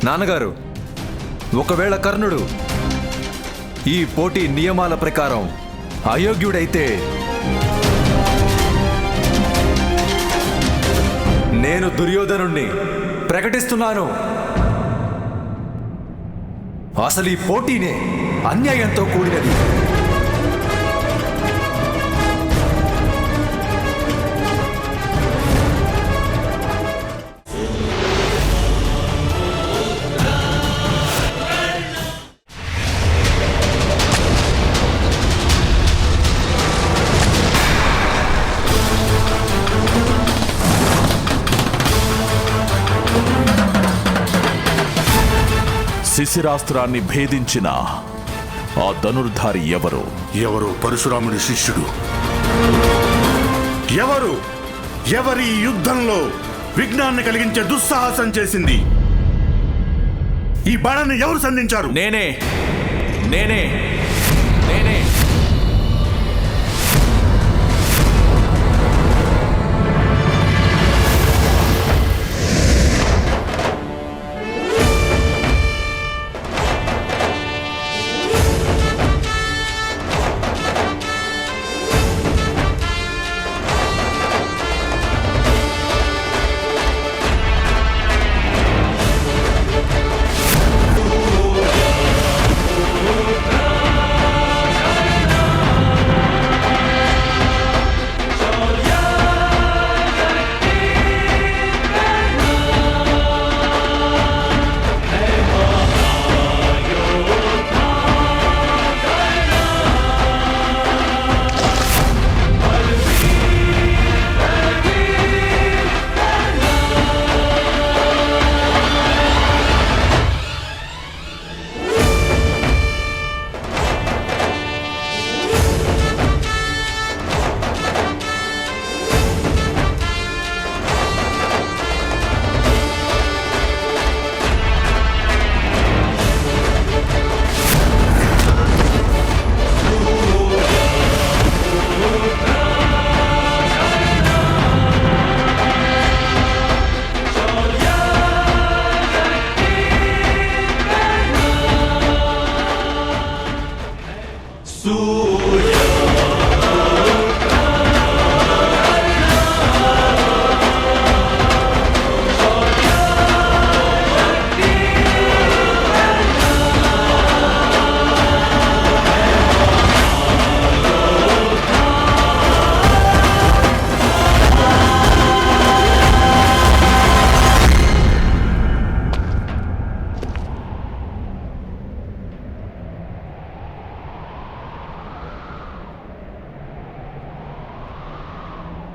నాన్నగారు, ఒకవేళ కర్ణుడు ఈ పోటీ నియమాల ప్రకారం అయోగ్యుడైతే నేను దుర్యోధనుణ్ణి ప్రకటిస్తున్నాను. అసలు ఈ పోటీనే అన్యాయంతో కూడినది. శిశిరాస్త్రాన్ని భేదించిన ఆ ధనుర్ధారి ఎవరు? ఎవరు పరశురాముడి శిష్యుడు? ఎవరి యుద్ధంలో విఘ్నాన్ని కలిగించే దుస్సాహసం చేసింది? ఈ బాణాన్ని ఎవరు సంధించారు? నేనే.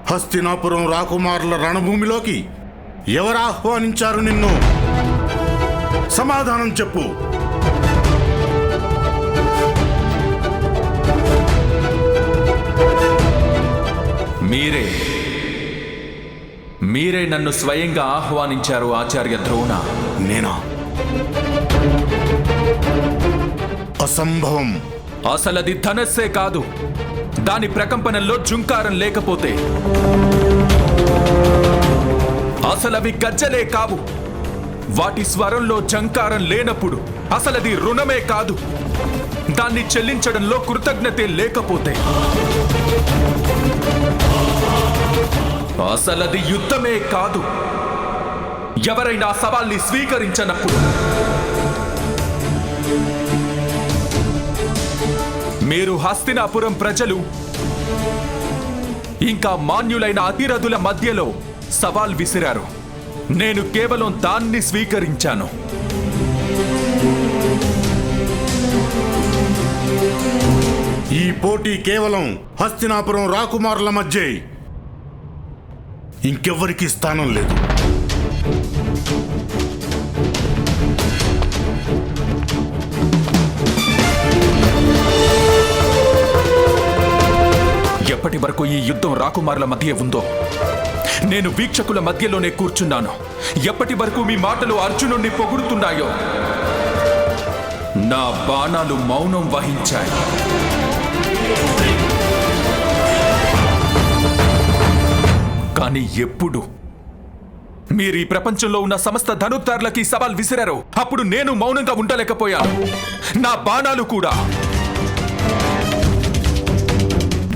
హస్తినాపురం రాకుమారుల రణభూమిలోకి ఎవరు ఆహ్వానించారు నిన్ను? సమాధానం చెప్పు. మీరే నన్ను స్వయంగా ఆహ్వానించారు ఆచార్య ద్రోణ. నేనా? అసంభవం. అసలది ధనస్సే కాదు. దాని ప్రకంపనల్లో జుంకారం లేకపోతే, అసలవి గజ్జలే కావు. వాటి స్వరంలో జంకారం లేనప్పుడు అసలది రుణమే కాదు. దాన్ని చెల్లించడంలో కృతజ్ఞతే లేకపోతే, అసలది యుద్ధమే కాదు. ఎవరైనా సవాల్ని స్వీకరించనప్పుడు, మీరు హస్తినాపురం ప్రజలు ఇంకా మాన్యులైన అతిరథుల మధ్యలో సవాల్ విసిరారు. నేను కేవలం దాన్ని స్వీకరించాను. ఈ పోటీ కేవలం హస్తినాపురం రాకుమారుల మధ్య, ఇంకెవ్వరికీ స్థానం లేదు. ఎప్పటి వరకు ఈ యుద్ధం రాకుమారుల మధ్య ఉందో నేను వీక్షకుల మధ్యలోనే కూర్చున్నాను. ఎప్పటి వరకు మీ మాటలు అర్జునుణ్ణి పొగుడుతున్నాయో నా బాణాలు మౌనం వహించాయి. కానీ మీరు ఈ ప్రపంచంలో ఉన్న సమస్త ధనుర్ధారులకి సవాల్ విసిరారు. అప్పుడు నేను మౌనంగా ఉండలేకపోయాను. నా బాణాలు కూడా.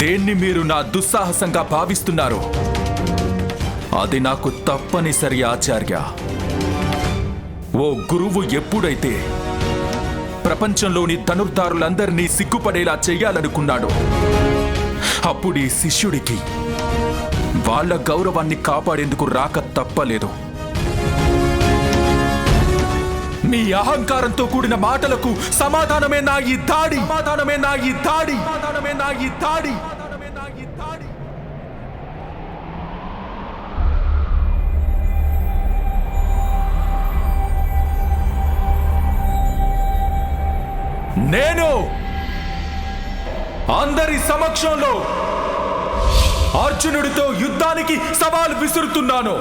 దేన్ని మీరు నా దుస్సాహసంగా భావిస్తున్నారు అది నాకు తప్పనిసరి ఆచార్య. ఓ గురువు ఎప్పుడైతే ప్రపంచంలోని ధనుర్ధారులందరినీ సిగ్గుపడేలా చెయ్యాలనుకున్నాడు, అప్పుడు ఈ శిష్యుడికి వాళ్ళ గౌరవాన్ని కాపాడేందుకు రాక తప్పలేదు. మీ అహంకారంతో కూడిన మాటలకు సమాధానమే నా ఈ దాడి. నేను అందరి సమక్షంలో అర్జునుడితో యుద్ధానికి సవాల్ విసురుతున్నాను.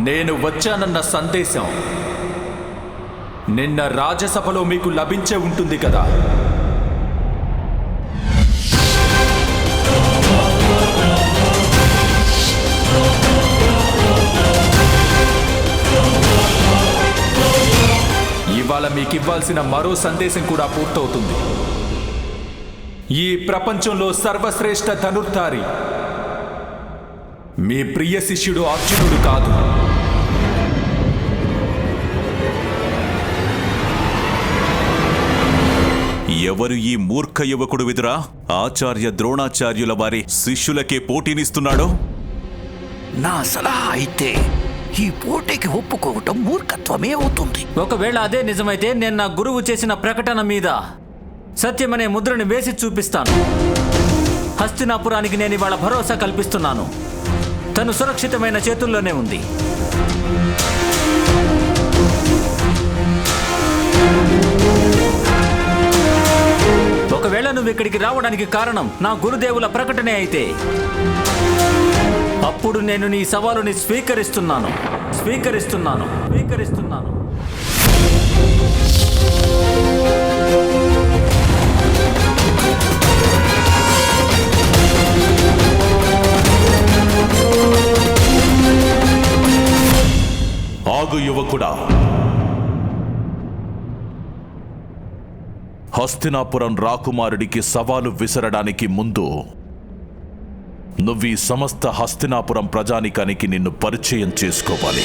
నేను వచ్చానన్న సందేశం నిన్న రాజ్యసభలో మీకు లభించే ఉంటుంది కదా. ఇవాళ మీకివ్వాల్సిన మరో సందేశం కూడా పూర్తవుతుంది. ఈ ప్రపంచంలో సర్వశ్రేష్ఠ ధనుర్ధారి మీ ప్రియ శిష్యుడు అర్జునుడు కాదు. ఎవరు ఈ మూర్ఖ యువకుడు విదురా ఆచార్య ద్రోణాచార్యుల వారి శిష్యులకే పోటీనిస్తున్నాడో? నా సలహా అయితే ఈ పోటీకి ఒప్పుకోవటం మూర్ఖత్వమే అవుతుంది. ఒకవేళ అదే నిజమైతే నేను నా గురువు చేసిన ప్రకటన మీద సత్యమనే ముద్రని వేసి చూపిస్తాను. హస్తినాపురానికి నేను ఇవాళ భరోసా కల్పిస్తున్నాను. తను సురక్షితమైన చేతుల్లోనే ఉంది. ఒకవేళ నువ్వు ఇక్కడికి రావడానికి కారణం నా గురుదేవుల ప్రకటనే అయితే అప్పుడు నేను నీ సవాలుని స్వీకరిస్తున్నాను. ఆగు యువకుడా. హస్తినాపురం రాకుమారుడికి సవాలు విసరడానికి ముందు నువ్వీ సమస్త హస్తినాపురం ప్రజానికానికి నిన్ను పరిచయం చేసుకోవాలి.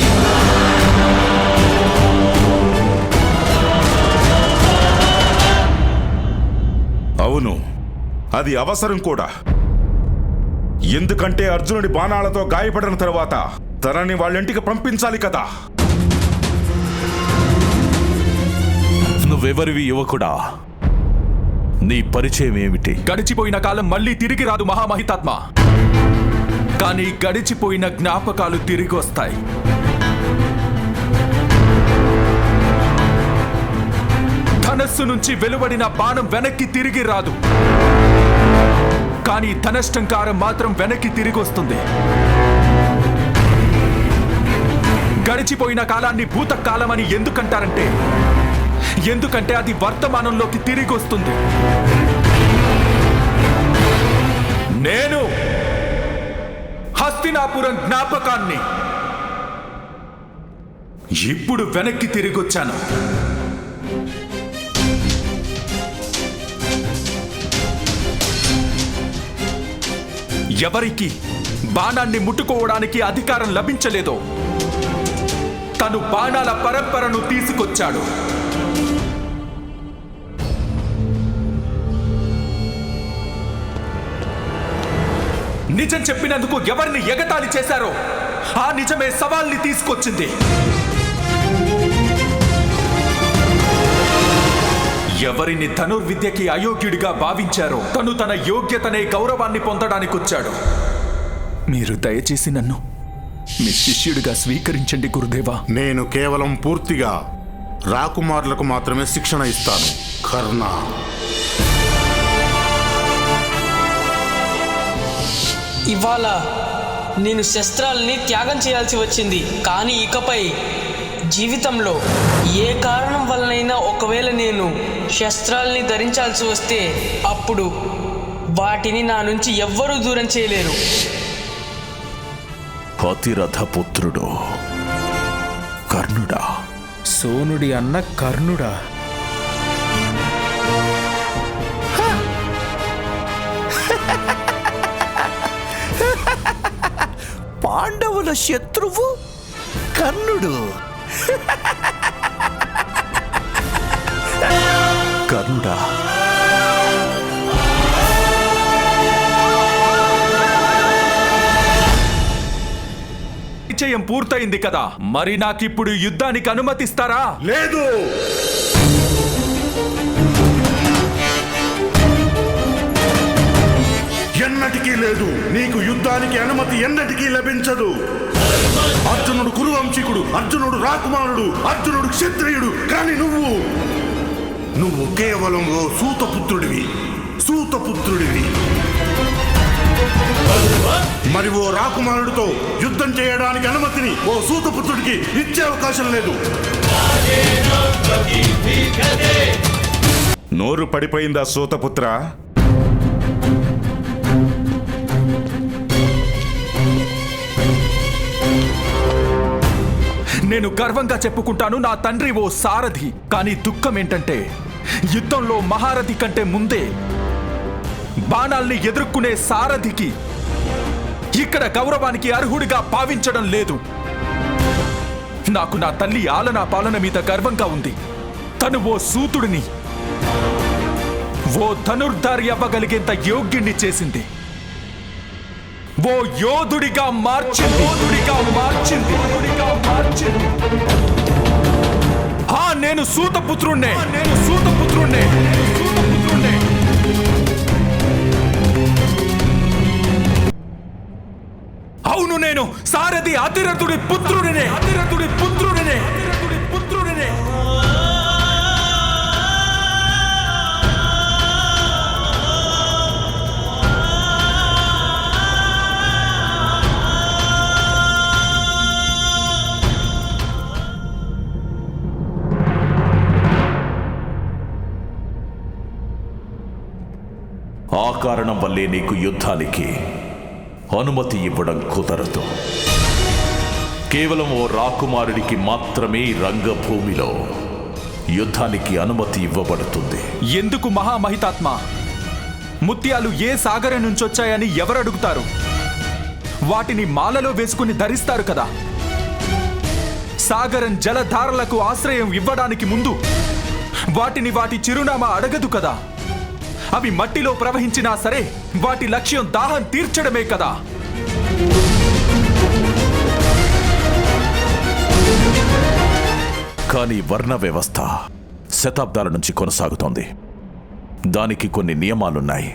అవును, అది అవసరం కూడా. ఎందుకంటే అర్జునుడి బాణాలతో గాయపడిన తర్వాత తనని వాళ్ళింటికి పంపించాలి కదా. నువ్వెవరివి యువకుడా? నీ పరిచయం ఏమిటి? గడిచిపోయిన కాలం మళ్ళీ తిరిగి రాదు మహామహితాత్మ. కానీ గడిచిపోయిన జ్ఞాపకాలు తిరిగి వస్తాయి. ధనస్సు నుంచి వెలువడిన బాణం వెనక్కి తిరిగి రాదు, కానీ ధనష్టంకారం మాత్రం వెనక్కి తిరిగి వస్తుంది. గడిచిపోయిన కాలాన్ని భూతకాలమని ఎందుకంటే అది వర్తమానంలోకి తిరిగి వస్తుంది. నేను హస్తినాపురం జ్ఞాపకాన్ని ఇప్పుడు వెనక్కి తిరిగొచ్చాను. ఎవరికి బాణాన్ని ముట్టుకోవడానికి అధికారం లభించలేదో తను బాణాల పరంపరను తీసుకొచ్చాడు. నిజం చెప్పినందుకు ఎవరిని ఎగతాళి చేశారో ఆ నిజమే సవాల్ని తీసుకొచ్చింది. ఎవరిని ధనుర్విద్యకి అయోగ్యుడిగా భావించారో తను తన యోగ్యతనే గౌరవాన్ని పొందడానికి వచ్చాడు. మీరు దయచేసి నన్ను మీ శిష్యుడిగా స్వీకరించండి గురుదేవా. నేను కేవలం పూర్తిగా రాకుమారులకు మాత్రమే శిక్షణ ఇస్తాను. కర్ణ, ఇవాళ నేను శస్త్రాలని త్యాగం చేయాల్సి వచ్చింది. కానీ ఇకపై జీవితంలో ఏ కారణం వల్లనైనా ఒకవేళ నేను శస్త్రాలని ధరించాల్సి వస్తే అప్పుడు వాటిని నా నుంచి ఎవ్వరూ దూరం చేయలేరు. అతిరథ పుత్రుడు కర్ణుడా. సోనుడి అన్న కర్ణుడా? పాండవుల శత్రువు కర్ణుడు. కర్ణుడా, నిశ్చయం పూర్తయింది కదా, మరి నాకిప్పుడు యుద్ధానికి అనుమతిస్తారా? లేదు. ఎన్నటికీ లేదు. నీకు యుద్ధానికి అనుమతి ఎన్నటికీ లభించదు. అర్జునుడు కురువంశీకుడు, అర్జునుడు రాకుమారుడు, అర్జునుడు క్షత్రియుడు. కానీ నువ్వు కేవలం ఓ సూతపుత్రుడివి. మరి ఓ రాకుమారుడితో యుద్ధం చేయడానికి అనుమతిని ఓ సూతపుత్రుడికి ఇచ్చే అవకాశం లేదు. నోరు పడిపోయిందా సూతపుత్ర? నేను గర్వంగా చెప్పుకుంటాను, నా తండ్రి ఓ సారథి. కానీ దుఃఖం ఏంటంటే యుద్ధంలో మహారథి కంటే ముందే బాణాల్ని ఎదుర్కొనే సారథికి ఇక్కడ గౌరవానికి అర్హుడిగా భావించడం లేదు. నాకు నా తల్లి ఆలనా పాలన మీద గర్వంగా ఉంది. తను ఓ సూతుడిని, ఓ ధనుర్ధారి అవ్వగలిగేంత యోగ్యుణ్ణి చేసింది. ఓ యోధుడిగా మార్చింది. నేను సూతపుత్రుణ్ణే. అవును, నేను సారథి అతిరథుడి పుత్రుడినే. ఆ కారణం వల్లే నీకు యుద్ధానికి అనుమతి ఇవ్వడం కుదరదు. కేవలం ఓ రాకుమారుడికి మాత్రమే రంగభూమిలో యుద్ధానికి అనుమతి ఇవ్వబడుతుంది. ఎందుకు మహామహితాత్మ? ముత్యాలు ఏ సాగరం నుంచొచ్చాయని ఎవరడుగుతారు? వాటిని మాలలో వేసుకుని ధరిస్తారు కదా. సాగరం జలధారలకు ఆశ్రయం ఇవ్వడానికి ముందు వాటిని వాటి చిరునామా అడగదు కదా. అవి మట్టిలో ప్రవహించినా సరే వాటి లక్ష్యం దాహం తీర్చడమే కదా. కానీ వర్ణ వ్యవస్థ శతాబ్దాల నుంచి కొనసాగుతోంది. దానికి కొన్ని నియమాలున్నాయి.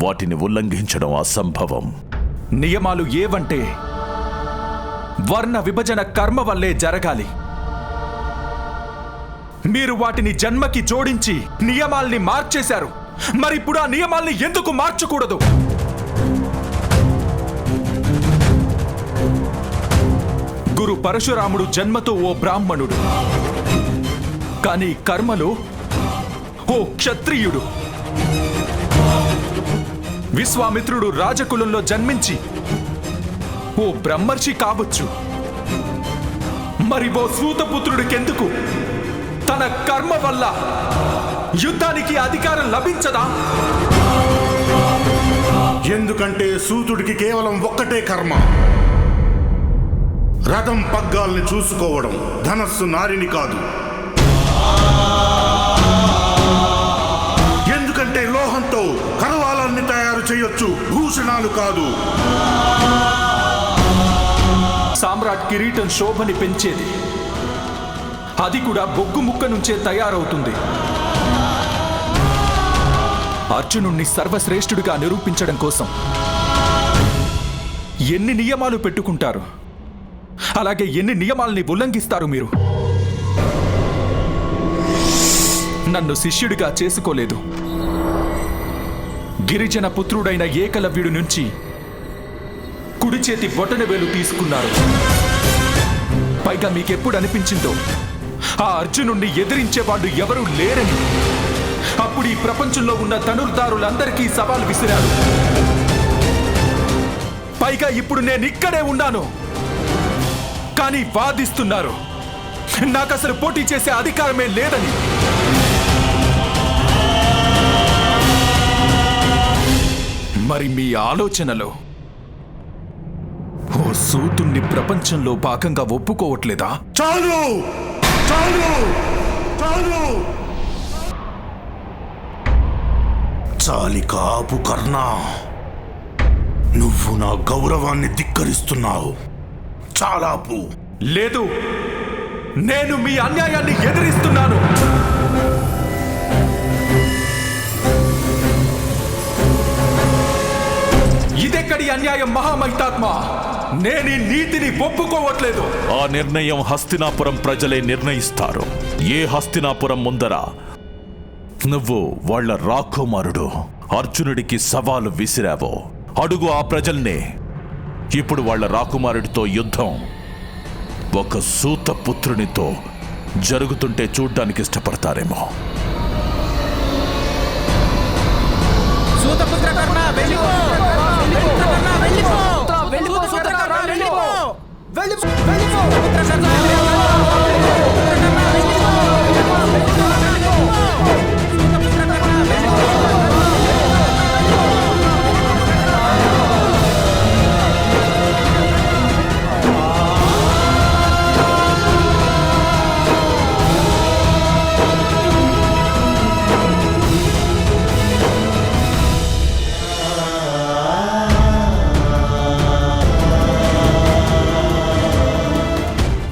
వాటిని ఉల్లంఘించడం అసంభవం. నియమాలు ఏవంటే వర్ణ విభజన కర్మ వల్లే జరగాలి. మీరు వాటిని జన్మకి జోడించి నియమాల్ని మార్చేశారు. మరిప్పుడు ఆ నియమాల్ని ఎందుకు మార్చకూడదు? గురు పరశురాముడు జన్మతో ఓ బ్రాహ్మణుడు, కానీ కర్మలో ఓ క్షత్రియుడు. విశ్వామిత్రుడు రాజకులంలో జన్మించి ఓ బ్రహ్మర్షి కావచ్చు. మరి ఓ సూతపుత్రుడికెందుకు తన కర్మ వల్ల యుద్ధానికి అధికారం లభించదా? ఎందుకంటే సూతుడికి కేవలం ఒక్కటే కర్మ, రథం పగ్గాల్ని చూసుకోవడం, ధనస్సు నారిని కాదు. ఎందుకంటే లోహంతో కరవాలాన్ని తయారు చేయొచ్చు, భూషణాలు కాదు. సామ్రాట్ కిరీటం శోభని పెంచేది, అది కూడా బొగ్గు ముక్క నుంచే తయారవుతుంది. అర్జునుణ్ణి సర్వశ్రేష్ఠుడిగా నిరూపించడం కోసం ఎన్ని నియమాలు పెట్టుకుంటారు. అలాగే ఎన్ని నియమాల్ని ఉల్లంఘిస్తారు మీరు? నన్ను శిష్యుడిగా చేసుకోలేదు. గిరిజన పుత్రుడైన ఏకలవ్యుడి నుంచి కుడి చేతి బొటనవేలు తీసుకున్నారు. పైగా మీకెప్పుడు అనిపించిందో ఆ అర్జునుణ్ణి ఎదిరించేవాళ్ళు ఎవరూ లేరని? అప్పుడు ఈ ప్రపంచంలో ఉన్న ధనుర్ధారులందరికీ సవాల్ విసిరారు. పైగా ఇప్పుడు నేను ఇక్కడే ఉన్నాను, కానీ వాదిస్తున్నారు నాకు అసలు పోటీ చేసే అధికారమే లేదని. మరి మీ ఆలోచనలో ఓ సూతుణ్ణి ప్రపంచంలో భాగంగా ఒప్పుకోవట్లేదా? చాలు చాలు చాలు! చాలి కాపు కర్ణ, నువ్వు నా గౌరవాన్ని ధిక్కరిస్తున్నావు. చాలాపు. లేదు, నేను మీ అన్యాయాన్ని ఎదిరిస్తున్నాను. ఇదెక్కడి అన్యాయం మహామైతాత్మ? నేను ఈ నీతిని ఒప్పుకోవట్లేదు. ఆ నిర్ణయం హస్తినాపురం ప్రజలే నిర్ణయిస్తారు. ఏ హస్తినాపురం ముందర నువ్వు వాళ్ళ రాకుమారుడు అర్జునుడికి సవాలు విసిరావో అడుగు ఆ ప్రజల్నే. ఇప్పుడు వాళ్ళ రాకుమారుడితో యుద్ధం ఒక సూతపుత్రునితో జరుగుతుంటే చూడ్డానికి ఇష్టపడతారేమో.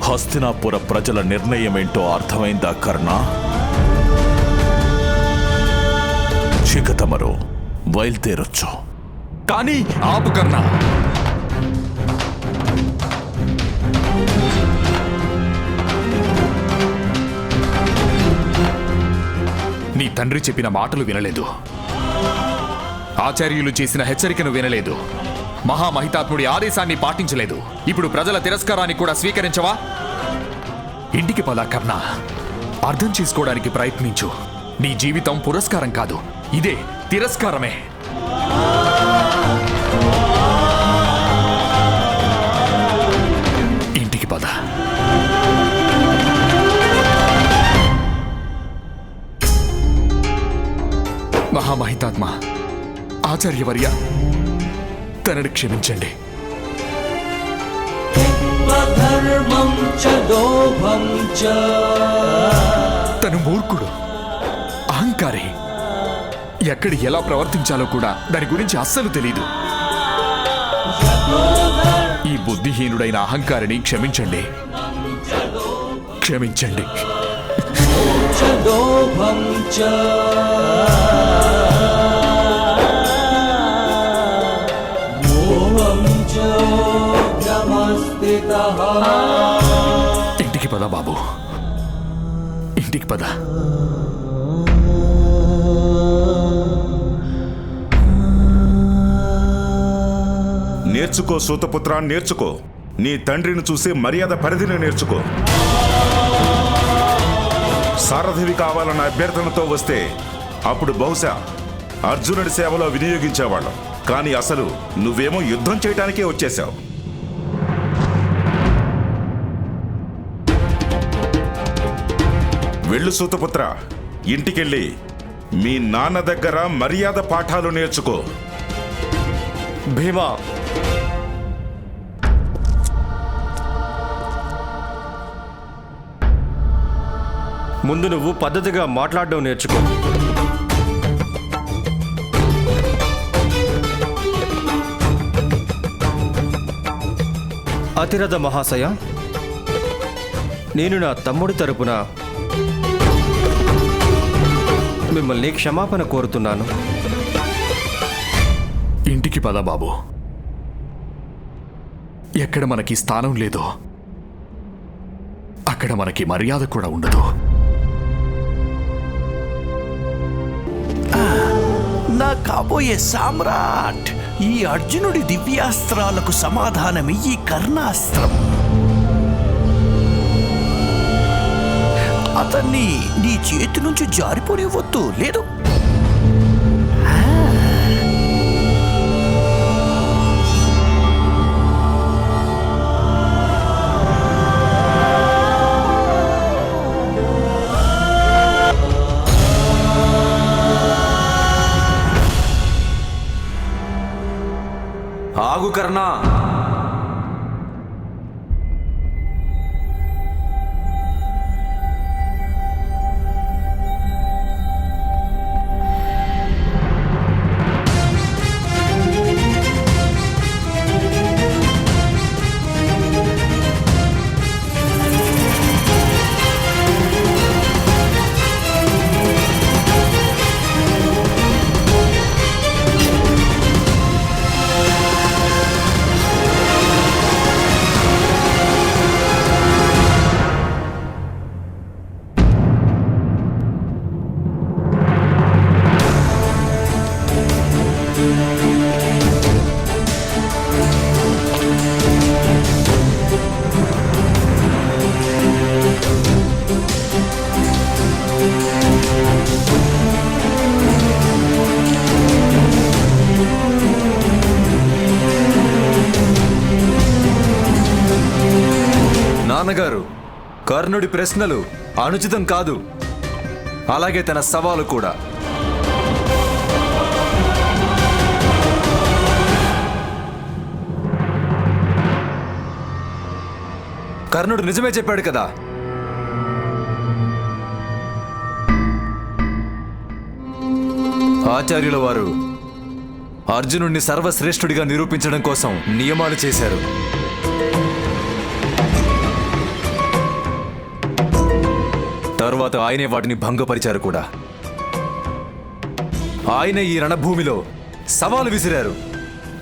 హస్తినాపుర ప్రజల నిర్ణయమేంటో అర్థమైందా కర్ణ? ఇక తమరు బయలుదేరొచ్చు. కానీ ఆపు కర్ణ. నీ తండ్రి చెప్పిన మాటలు వినలేదు, ఆచార్యులు చేసిన హెచ్చరికను వినలేదు, మహామహితాత్ముడి ఆదేశాన్ని పాటించలేదు. ఇప్పుడు ప్రజల తిరస్కారాన్ని కూడా స్వీకరించవా? ఇంటికి పద కర్ణ. అర్థం చేసుకోవడానికి ప్రయత్నించు. నీ జీవితం పురస్కారం కాదు, ఇదే తిరస్కారమే. ఇంటికి పద. మహామహితాత్మ, ఆచార్యవర్య, తనని క్షమించండి. తను మూర్ఖుడు, అహంకారి. ఎక్కడ ఎలా ప్రవర్తించాలో కూడా దాని గురించి అస్సలు తెలీదు. ఈ బుద్ధిహీనుడైన అహంకారిని క్షమించండి, క్షమించండి. ఇంటికి పద బాబు, ఇంటికి పద. నేర్చుకో సూతపుత్ర, నేర్చుకో. నీ తండ్రిని చూసి మర్యాద పరిధిని నేర్చుకో. సారథివి కావాలన్న అభ్యర్థనతో వస్తే అప్పుడు బహుశా అర్జునుడి సేవలో వినియోగించేవాళ్ళం. కానీ అసలు నువ్వేమో యుద్ధం చేయడానికే వచ్చేశావు. వెళ్ళు సూతపుత్ర, ఇంటికెళ్ళి మీ నాన్న దగ్గర మర్యాద పాఠాలు నేర్చుకో. భీమా, ముందు నువ్వు పద్ధతిగా మాట్లాడడం నేర్చుకో. అతిరథ మహాశయ, నేను నా తమ్ముడి తరపున మిమ్మల్ని క్షమాపణ కోరుతున్నాను. ఇంటికి పద బాబు. ఎక్కడ మనకి స్థానం లేదో అక్కడ మనకి మర్యాద కూడా ఉండదు. నా కాబోయే సామ్రాట్, ఈ అర్జునుడి దివ్యాస్త్రాలకు సమాధానం ఈ కర్ణాస్త్రం. అతన్ని నీ చేతి నుంచి జారిపోనివ్వద్దు. లేదు, ఆగు కర్ణ. నాన్నగారు, కర్ణుడి ప్రశ్నలు అనుచితం కాదు, అలాగే తన సవాలు కూడా. కర్ణుడు నిజమే చెప్పాడు కదా. ఆచార్యుల వారు అర్జునుడిని సర్వశ్రేష్ఠుడిగా నిరూపించడం కోసం నియమాలు చేశారు. తరువాత ఆయనే వాటిని భంగపరిచారు కూడా. ఆయన ఈ రణభూమిలో సవాలు విసిరారు.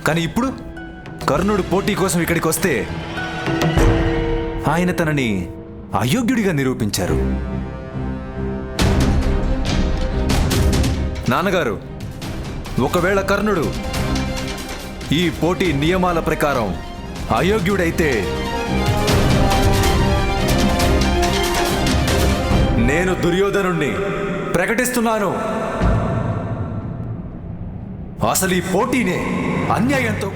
కానీ ఇప్పుడు కర్ణుడు పోటీ కోసం ఇక్కడికి వస్తే ఆయన తనని అయోగ్యుడిగా నిరూపించారు. నాన్నగారు, ఒకవేళ కర్ణుడు ఈ పోటీ నియమాల ప్రకారం అయోగ్యుడైతే నేను దుర్యోధనుణ్ణి ప్రకటిస్తున్నాను. అసలు ఈ పోటీనే అన్యాయంతో